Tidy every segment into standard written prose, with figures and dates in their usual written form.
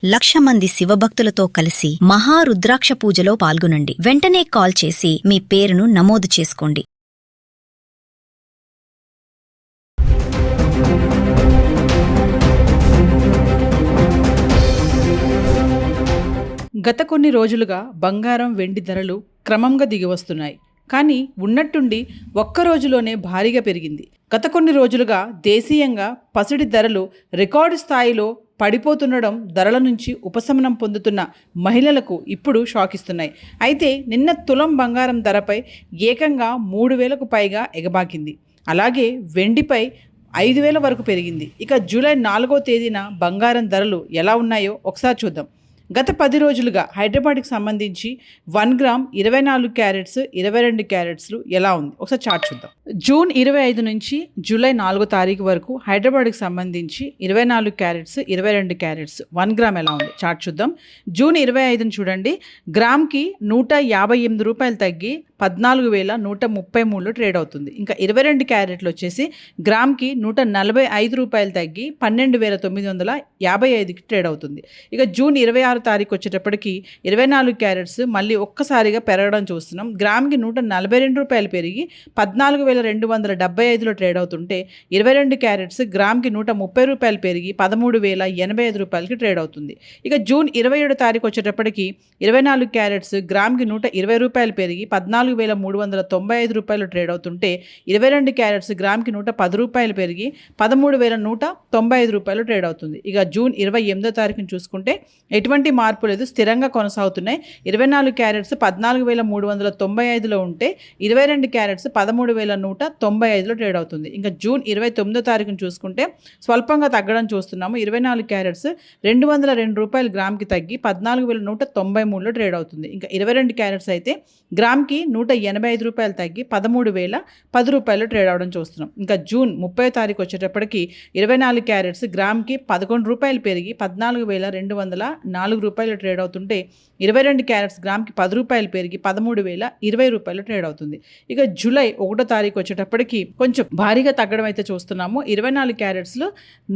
1,00,000 మంది శివభక్తులతో కలిసి మహారుద్రాక్ష పూజలో పాల్గొనండి. వెంటనే కాల్ చేసి మీ పేరును నమోదు చేసుకోండి. గత కొన్ని రోజులుగా బంగారం, వెండి ధరలు క్రమంగా దిగివస్తున్నాయి. కానీ ఉన్నట్టుండి ఒక్క రోజులోనే భారీగా పెరిగింది. గత కొన్ని రోజులుగా దేశీయంగా పసిడి ధరలు రికార్డు స్థాయిలో పడిపోతుండడం ధరల నుంచి ఉపశమనం పొందుతున్న మహిళలకు ఇప్పుడు షాక్ ఇస్తున్నాయి. అయితే నిన్న తులం బంగారం ధరపై ఏకంగా 3,000కు పైగా ఎగబాకింది. అలాగే వెండిపై 5,000 వరకు పెరిగింది. ఇక జూలై 4వ తేదీన బంగారం ధరలు ఎలా ఉన్నాయో ఒకసారి చూద్దాం. గత 10 రోజులుగా హైదరాబాద్కి సంబంధించి 1 గ్రామ్ 24 క్యారెట్స్ 22 క్యారెట్స్లు ఎలా ఉంది ఒకసారి చార్ట్ చూద్దాం. జూన్ 25 నుంచి జూలై 4వ తారీఖు వరకు హైదరాబాద్కి సంబంధించి 24 క్యారెట్స్ 22 క్యారెట్స్ 1 గ్రామ్ ఎలా ఉంది చార్ట్ చూద్దాం. జూన్ 25ని చూడండి, గ్రామ్కి 158 రూపాయలు తగ్గి 14,133లో ట్రేడ్ అవుతుంది. ఇంకా 22 క్యారెట్లు వచ్చేసి గ్రామ్కి 145 రూపాయలు తగ్గి 12,955కి ట్రేడ్ అవుతుంది. ఇక జూన్ 26 తారీఖు వచ్చేటప్పటికి 24 క్యారెట్స్ మళ్ళీ ఒక్కసారిగా పెరగడం చూస్తున్నాం. గ్రామ్కి 142 రూపాయలు పెరిగి 14,275లో ట్రేడ్ అవుతుంటే 22 క్యారెట్స్ గ్రామ్కి 130 రూపాయలు పెరిగి 13,085 రూపాయలకి ట్రేడ్ అవుతుంది. ఇక జూన్ 27 తారీఖు వచ్చేటప్పటికి 24 క్యారెట్స్ గ్రామ్కి 120 రూపాయలు పెరిగి 14,395 రూపాయలు ట్రేడ్ అవుతుంటే 22 క్యారెట్స్ గ్రామ్కి 110 రూపాయలు పెరిగి 13,195 రూపాయలు ట్రేడ్ అవుతుంది. ఇక జూన్ 28 తారీఖుని చూసుకుంటే ఎటువంటి మార్పు లేదు, స్థిరంగా కొనసాగుతున్నాయి. 24 క్యారెట్స్ 14,395లో ఉంటే 22 క్యారెట్స్ 13,195లో ట్రేడ్ అవుతుంది. ఇంకా జూన్ 29 తారీఖుని చూసుకుంటే స్వల్పంగా తగ్గడం చూస్తున్నాము. 24 క్యారెట్స్ 202 రూపాయలు గ్రామ్కి తగ్గి 14,193లో ట్రేడ్ అవుతుంది. ఇంకా 22 క్యారెట్స్ అయితే గ్రామ్కి 185 రూపాయలు తగ్గి 13,010 రూపాయలు ట్రేడ్ అవడం చూస్తున్నాం. ఇంకా జూన్ 30 తారీఖు వచ్చేటప్పటికి 24 క్యారెట్స్ గ్రామ్కి 11 రూపాయలు పెరిగి 14,204 రూపాయలు ట్రేడ్ అవుతుంటే 22 క్యారెట్స్ గ్రామ్కి 10 రూపాయలు పెరిగి 13,020 రూపాయలు ట్రేడ్ అవుతుంది. ఇక జూలై 1 తారీఖు వచ్చేటప్పటికి కొంచెం భారీగా తగ్గడం అయితే చూస్తున్నాము. 24 క్యారెట్స్లో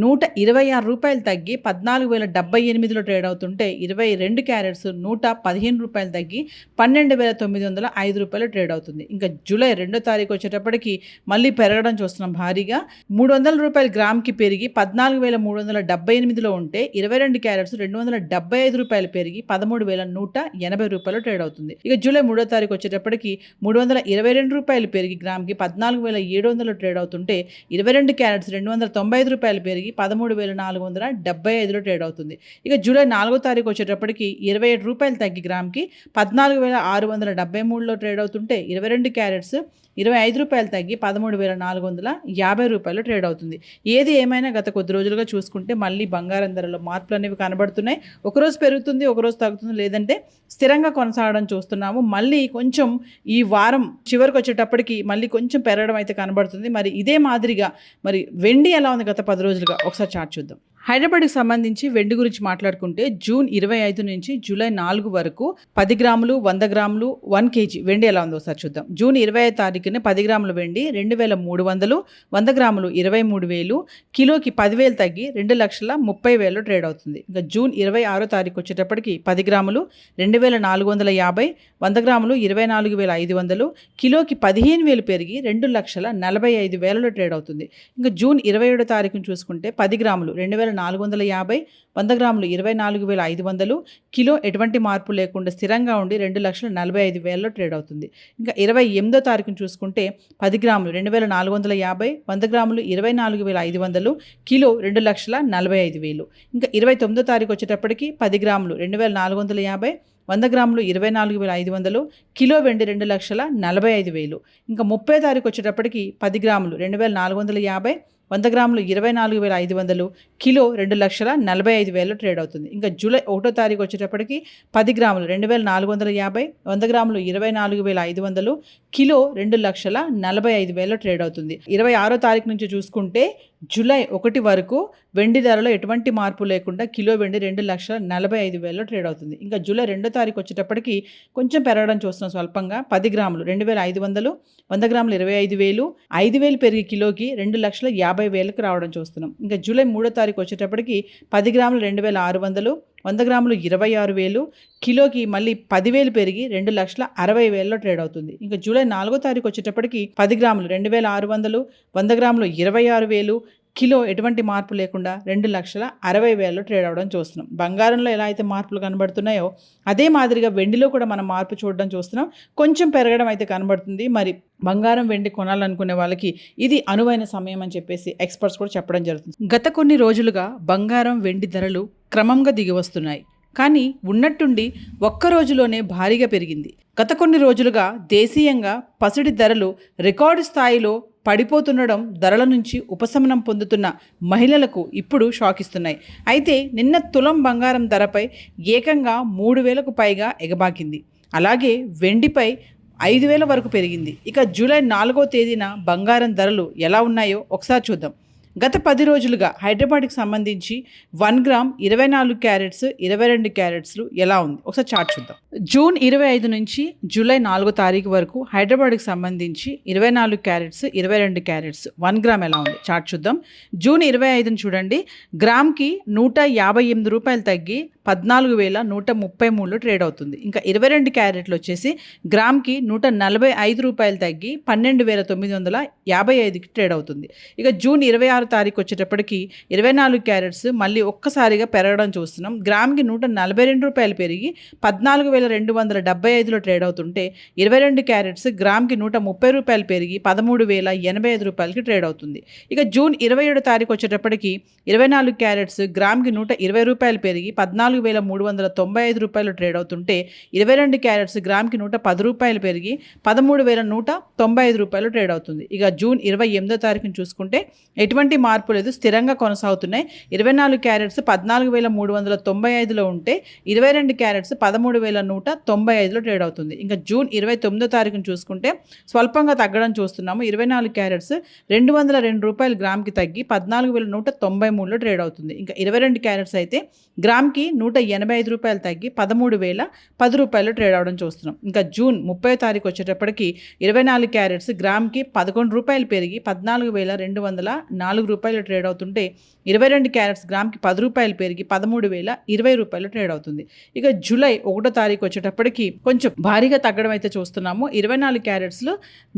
126 రూపాయలు తగ్గి 14,078లో ట్రేడ్ అవుతుంటే 22 క్యారెట్స్ 115 రూపాయలు తగ్గి 12,905 రూపాయలు ట్రేడ్ అవుతుంది. ఇంకా జూలై 2 తారీఖు వచ్చేటప్పటికి మళ్ళీ పెరగడం చూస్తున్నాం భారీగా. 300 రూపాయలు గ్రామ్కి పెరిగి 14,378లో ఉంటే 22 క్యారెట్స్ 275 రూపాయలు పెరిగి 13,180 రూపాయలు ట్రేడ్ అవుతుంది. ఇక జూలై 3వ తారీఖు వచ్చేటప్పటికి 322 రూపాయలు పెరిగి గ్రామ్కి 14,700 ట్రేడ్ అవుతుంటే 22 క్యారెట్స్ 295 రూపాయలు పెరిగి 13,475లో ట్రేడ్ అవుతుంది. ఇక జూలై 4వ తారీఖు వచ్చేటప్పటికి 27 రూపాయలు తగ్గి గ్రామ్కి 14,673లో ట్రేడ్ అవుతుంటే 22 క్యారెట్స్ 25 రూపాయలు తగ్గి 13,450 రూపాయలు ట్రేడ్ అవుతుంది. ఏది ఏమైనా గత కొద్ది రోజులుగా చూసుకుంటే మళ్ళీ బంగారం ధరలో మార్పులు అనేవి కనబడుతున్నాయి. ఒకరోజు పెరుగుతుంది, ఒకరోజు తగ్గుతుంది, లేదంటే స్థిరంగా కొనసాగడం చూస్తున్నాము. మళ్ళీ కొంచెం ఈ వారం చివరికి వచ్చేటప్పటికి మళ్ళీ కొంచెం పెరగడం అయితే కనబడుతుంది. మరి ఇదే మాదిరిగా మరి వెండి ఎలా ఉంది గత 10 రోజులుగా ఒకసారి చార్ట్ చూద్దాం. హైదరాబాద్కి సంబంధించి వెండి గురించి మాట్లాడుకుంటే జూన్ 25 నుంచి జూలై 4 వరకు 10 గ్రాములు 100 గ్రాములు 1 కేజీ వెండి ఎలా ఉందో ఒకసారి చూద్దాం. జూన్ 25 తారీఖున 10 గ్రాముల వెండి 2,300, 100 గ్రాములు 23,000, కిలోకి 10,000 తగ్గి 2,30,000 ట్రేడ్ అవుతుంది. ఇంకా జూన్ 26 తారీఖు వచ్చేటప్పటికి 10 గ్రాములు 2,450, 100 గ్రాములు 24,500, కిలోకి 15,000 పెరిగి 2,45,000 ట్రేడ్ అవుతుంది. ఇంకా జూన్ 27 తారీఖును చూసుకుంటే 10 గ్రాములు 2,450, 100 గ్రాములు 24,500, కిలో ఎటువంటి మార్పు లేకుండా స్థిరంగా ఉండి 2,45,000లో ట్రేడ్ అవుతుంది. ఇంకా 28వ తారీఖును చూసుకుంటే 10 గ్రాములు 2,450, 100 గ్రాములు 24,500, కిలో 2,45,000. ఇంకా 29వ తారీఖు వచ్చేటప్పటికి 10 గ్రాములు 2,450, 100 గ్రాములు 24,500, కిలో వెండి 2,45,000. ఇంకా 30వ తారీఖు వచ్చేటప్పటికి 10 గ్రాములు 2,450, 100 గ్రాములు 24,500, కిలో 2,45,000 ట్రేడ్ అవుతుంది. ఇంకా జూలై 1వ తారీఖు వచ్చేటప్పటికి 10 గ్రాములు 2,450, 100 గ్రాములు 24,500, కిలో 2,45,000 ట్రేడ్ అవుతుంది. 26వ తారీఖు నుంచి చూసుకుంటే జూలై 1 వరకు వెండి ధరలో ఎటువంటి మార్పు లేకుండా కిలో వెండి 2,45,000 ట్రేడ్ అవుతుంది. ఇంకా జూలై 2వ తారీఖు వచ్చేటప్పటికి కొంచెం పెరగడం చూస్తున్నాం స్వల్పంగా. 10 గ్రాములు 2,500, 100 గ్రాములు 25,000, 5,000 పెరిగి కిలోకి 2,50,000కి రావడం చూస్తున్నాం. ఇంకా జూలై 3వ తారీఖు వచ్చేటప్పటికి 10 గ్రాములు 2,600, 100 గ్రాములు 26,000, కిలోకి మళ్ళీ 10,000 పెరిగి 2,60,000లో ట్రేడ్ అవుతుంది. ఇంకా జూలై 4వ తారీఖు వచ్చేటప్పటికి 10 గ్రాములు 2,600, 100 గ్రాములు 26,000, కిలో ఎటువంటి మార్పు లేకుండా 2,60,000లో ట్రేడ్ అవ్వడం చూస్తున్నాం. బంగారంలో ఎలా అయితే మార్పులు కనబడుతున్నాయో అదే మాదిరిగా వెండిలో కూడా మనం మార్పు చూడడం చూస్తున్నాం. కొంచెం పెరగడం అయితే కనబడుతుంది. మరి బంగారం వెండి కొనాలనుకునే వాళ్ళకి ఇది అనువైన సమయం అని చెప్పేసి ఎక్స్పర్ట్స్ కూడా చెప్పడం జరుగుతుంది. గత కొన్ని రోజులుగా బంగారం వెండి ధరలు క్రమంగా దిగి వస్తున్నాయి. కానీ ఉన్నట్టుండి ఒక్క రోజులోనే భారీగా పెరిగింది. గత కొన్ని రోజులుగా దేశీయంగా పసిడి ధరలు రికార్డు స్థాయిలో పడిపోతుండడం ధరల నుంచి ఉపశమనం పొందుతున్న మహిళలకు ఇప్పుడు షాక్ ఇస్తున్నాయి. అయితే నిన్న తులం బంగారం ధరపై ఏకంగా 3,000కు పైగా ఎగబాకింది. అలాగే వెండిపై 5,000 వరకు పెరిగింది. ఇక జూలై 4వ తేదీన బంగారం ధరలు ఎలా ఉన్నాయో ఒకసారి చూద్దాం. గత 10 రోజులుగా హైదరాబాద్కి సంబంధించి 1 గ్రామ్ 24 క్యారెట్స్ 22 క్యారెట్స్లు ఎలా ఉంది ఒకసారి చార్ట్ చూద్దాం. జూన్ 25 నుంచి జూలై 4వ తారీఖు వరకు హైదరాబాద్కి సంబంధించి 24 క్యారెట్స్ 22 క్యారెట్స్ 1 గ్రామ్ ఎలా ఉంది చార్ట్ చూద్దాం. జూన్ 25ని చూడండి, గ్రామ్కి 158 రూపాయలు తగ్గి 14,133లో ట్రేడ్ అవుతుంది. ఇంకా 22 క్యారెట్లు వచ్చేసి గ్రామ్కి 145 రూపాయలు తగ్గి 12,955కి ట్రేడ్ అవుతుంది. ఇక జూన్ 26 తారీఖు వచ్చేటప్పటికి 24 క్యారెట్స్ మళ్ళీ ఒక్కసారిగా పెరగడం చూస్తున్నాం. గ్రామ్కి 142 రూపాయలు పెరిగి 14,275లో ట్రేడ్ అవుతుంటే 22 క్యారెట్స్ గ్రామ్కి 130 రూపాయలు పెరిగి 13,085 రూపాయలకి ట్రేడ్ అవుతుంది. ఇక జూన్ 27 తారీఖు వచ్చేటప్పటికి 24 క్యారెట్స్ గ్రామ్కి 120 రూపాయలు పెరిగి 14,395 రూపాయలు ట్రేడ్ అవుతుంటే 22 క్యారెట్స్ గ్రామ్కి 110 రూపాయలు పెరిగి 13,195 రూపాయలు ట్రేడ్ అవుతుంది. ఇక జూన్ 28వ తారీఖుని చూసుకుంటే ఎటువంటి మార్పు లేదు, స్థిరంగా కొనసాగుతున్నాయి. 24 క్యారెట్స్ 14,395లో ఉంటే 22 క్యారెట్స్ 13,195లో ట్రేడ్ అవుతుంది. ఇంకా జూన్ 29వ తారీఖుని చూసుకుంటే స్వల్పంగా తగ్గడం చూస్తున్నాము. 24 క్యారెట్స్ 202 రూపాయలు గ్రామ్కి తగ్గి 14,193లో ట్రేడ్ అవుతుంది. ఇంకా 22 క్యారెట్స్ అయితే గ్రామ్కి 185 రూపాయలు తగ్గి 13,010 రూపాయలు ట్రేడ్ అవడం చూస్తున్నాం. ఇంకా జూన్ 30వ తారీఖు వచ్చేటప్పటికి 24 క్యారెట్స్ గ్రామ్కి 11 రూపాయలు పెరిగి 14,204 రూపాయలు ట్రేడ్ అవుతుంటే 22 క్యారెట్స్ గ్రామ్కి 10 రూపాయలు పెరిగి 13,020 రూపాయలు ట్రేడ్ అవుతుంది. ఇక జూలై 1వ తారీఖు వచ్చేటప్పటికి కొంచెం భారీగా తగ్గడం అయితే చూస్తున్నాము. 24 క్యారెట్స్లో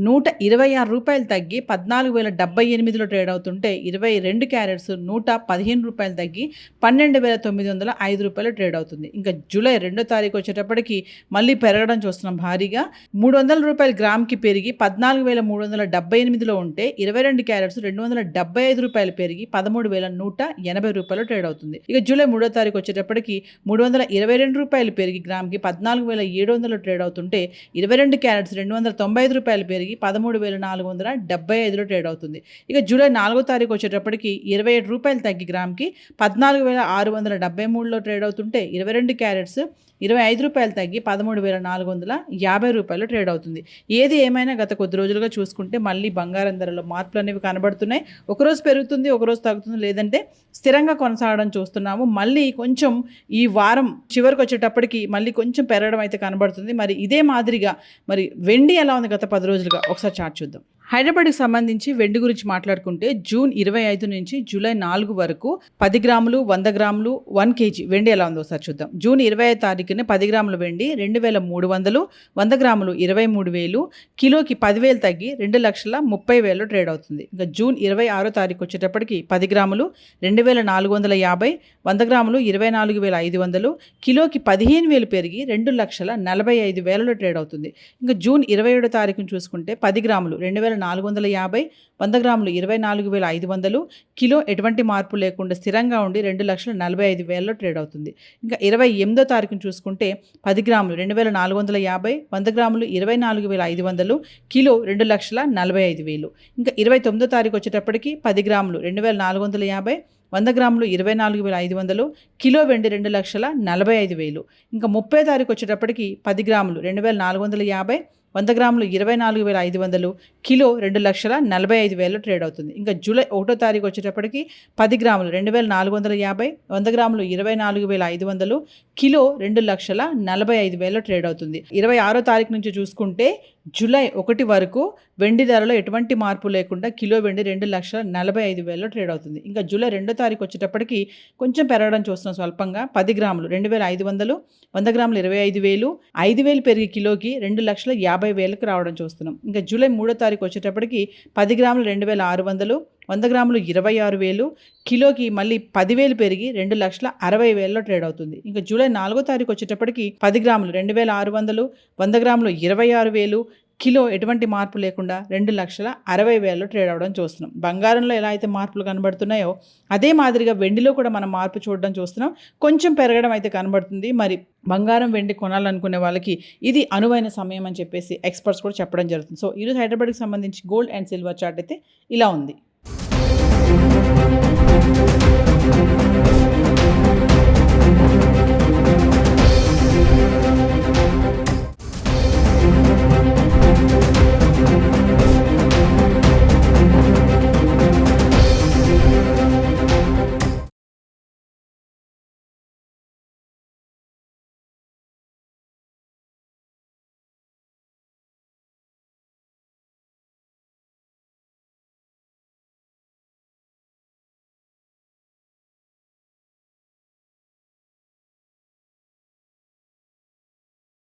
126 రూపాయలు తగ్గి 14,078లో ట్రేడ్ అవుతుంటే 22 క్యారెట్స్ 115 రూపాయలు తగ్గి 12,905 రూపాయలు ట్రేడ్ అవుతుంది. ఇంకా జూలై 2వ తారీఖు వచ్చేటప్పటికి మళ్ళీ పెరగడం చూస్తున్నాం భారీగా. 300 రూపాయలు గ్రామ్కి పెరిగి 14,378లో ఉంటే 22 క్యారెట్స్ 275 రూపాయలు పెరిగి 13,180 రూపాయలు ట్రేడ్ అవుతుంది. ఇక జూలై 3వ తారీఖు వచ్చేటప్పటికి 322 రూపాయలు పెరిగి గ్రామ్కి 14,700 ట్రేడ్ అవుతుంటే 22 క్యారెట్స్ 295 రూపాయలు పెరిగి 13,475లో ట్రేడ్ అవుతుంది. ఇక జూలై 4వ తారీఖు వచ్చేటప్పటికి 27 రూపాయలు తగ్గి గ్రామ్కి 14,673లో ట్రేడ్ అవుతుంటే 22 క్యారెట్స్ 25 రూపాయలు తగ్గి 13,450 రూపాయలు ట్రేడ్ అవుతుంది. ఏది ఏమైనా గత కొద్ది రోజులుగా చూసుకుంటే మళ్ళీ బంగారం ధరలో మార్పులు అనేవి కనబడుతున్నాయి. ఒకరోజు పెరుగుతుంది, ఒకరోజు తగ్గుతుంది, లేదంటే స్థిరంగా కొనసాగడం చూస్తున్నాము. మళ్ళీ కొంచెం ఈ వారం చివరికి వచ్చేటప్పటికి మళ్ళీ కొంచెం పెరగడం అయితే కనబడుతుంది. మరి ఇదే మాదిరిగా మరి వెండి ఎలా ఉంది గత 10 రోజులుగా ఒకసారి చార్ట్ చూద్దాం. హైదరాబాద్కి సంబంధించి వెండి గురించి మాట్లాడుకుంటే జూన్ 25 నుంచి జూలై 4 వరకు 10 గ్రాములు 100 గ్రాములు 1 కేజీ వెండి ఎలా ఉందో ఒకసారి చూద్దాం. జూన్ 25 తారీఖున 10 గ్రాముల వెండి 2,300, 100 గ్రాములు 23,000, కిలోకి 10,000 తగ్గి 2,30,000 ట్రేడ్ అవుతుంది. ఇంకా జూన్ 26 తారీఖు వచ్చేటప్పటికి 10 గ్రాములు 2,450, 100 గ్రాములు 24,500, కిలోకి 15,000 పెరిగి 2,45,000 ట్రేడ్ అవుతుంది. ఇంకా జూన్ 27 తారీఖును చూసుకుంటే 10 గ్రాములు 2,450, 100 గ్రాములు 24,500, కిలో ఎటువంటి మార్పు లేకుండా స్థిరంగా ఉండి 2,45,000లో ట్రేడ్ అవుతుంది. ఇంకా 28వ తారీఖును చూసుకుంటే 10 గ్రాములు 2,450, 100 గ్రాములు 24,500, కిలో 2,45,000. ఇంకా 29వ తారీఖు వచ్చేటప్పటికి 10 గ్రాములు 2,450, 100 గ్రాములు 24,500, కిలో వెండి 2,45,000. ఇంకా 30వ తారీఖు వచ్చేటప్పటికి 10 గ్రాములు 2,450, 100 గ్రాములు 24,500, కిలో 2,45,000 ట్రేడ్ అవుతుంది. ఇంకా జూలై 1వ తారీఖు వచ్చేటప్పటికి 10 గ్రాములు 2,450, 100 గ్రాములు 24,500, కిలో 2,45,000 ట్రేడ్ అవుతుంది. 26వ తారీఖు నుంచి చూసుకుంటే జూలై 1 వరకు వెండి ధరలో ఎటువంటి మార్పు లేకుండా కిలో వెండి 2,45,000లో ట్రేడ్ అవుతుంది. ఇంకా జూలై 2 తారీఖు వచ్చేటప్పటికి కొంచెం పెరగడం చూస్తున్నాం స్వల్పంగా. 10 గ్రాములు 2,500, 100 గ్రాములు 25,000, 5,000 పెరిగి కిలోకి 2,50,000కి రావడం చూస్తున్నాం. ఇంకా జూలై 3 తారీఖు వచ్చేటప్పటికి 10 గ్రాములు 2,600, 100 గ్రాములు 26,000, కిలోకి మళ్ళీ 10,000 పెరిగి 2,60,000లో ట్రేడ్ అవుతుంది. ఇంకా జూలై 4 తారీఖు వచ్చేటప్పటికి 10 గ్రాములు 2,600, 100 గ్రాములు 26,000, కిలో ఎటువంటి మార్పు లేకుండా 2,60,000లో ట్రేడ్ అవ్వడం చూస్తున్నాం. బంగారంలో ఎలా అయితే మార్పులు కనబడుతున్నాయో అదే మాదిరిగా వెండిలో కూడా మనం మార్పు చూడడం చూస్తున్నాం. కొంచెం పెరగడం అయితే కనబడుతుంది. మరి బంగారం వెండి కొనాలనుకునే వాళ్ళకి ఇది అనువైన సమయం అని చెప్పేసి ఎక్స్పర్ట్స్ కూడా చెప్పడం జరుగుతుంది. సో ఈరోజు హైదరాబాద్కి సంబంధించి గోల్డ్ అండ్ సిల్వర్ చార్ట్ అయితే ఇలా ఉంది.